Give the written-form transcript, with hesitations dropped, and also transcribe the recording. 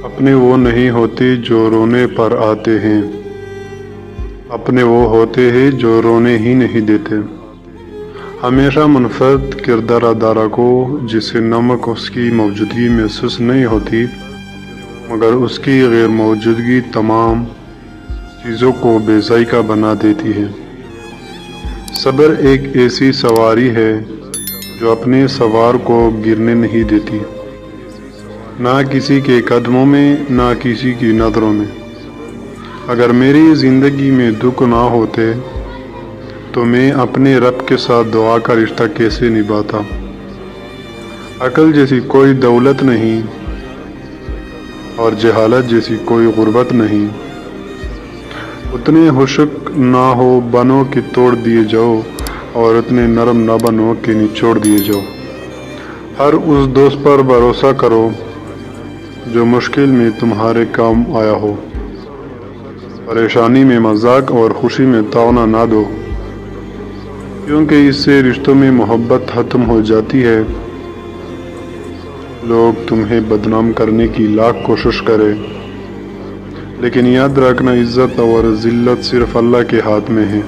اپنے وہ نہیں ہوتے جو رونے پر آتے ہیں، اپنے وہ ہوتے ہیں جو رونے ہی نہیں دیتے۔ ہمیشہ منفرد کردار ادارہ کو، جسے نمک اس کی موجودگی محسوس نہیں ہوتی مگر اس کی غیر موجودگی تمام چیزوں کو بے ذائقہ بنا دیتی ہے۔ صبر ایک ایسی سواری ہے جو اپنے سوار کو گرنے نہیں دیتی، نہ کسی کے قدموں میں نہ کسی کی نظروں میں۔ اگر میری زندگی میں دکھ نہ ہوتے تو میں اپنے رب کے ساتھ دعا کا رشتہ کیسے نبھاتا؟ عقل جیسی کوئی دولت نہیں اور جہالت جیسی کوئی غربت نہیں۔ اتنے خشک نہ ہو بنو کہ توڑ دیے جاؤ، اور اتنے نرم نہ بنو کہ نچوڑ دیے جاؤ۔ ہر اس دوست پر بھروسہ کرو جو مشکل میں تمہارے کام آیا ہو۔ پریشانی میں مذاق اور خوشی میں طعنہ نہ دو، کیونکہ اس سے رشتوں میں محبت ختم ہو جاتی ہے۔ لوگ تمہیں بدنام کرنے کی لاکھ کوشش کریں، لیکن یاد رکھنا عزت اور ذلت صرف اللہ کے ہاتھ میں ہے۔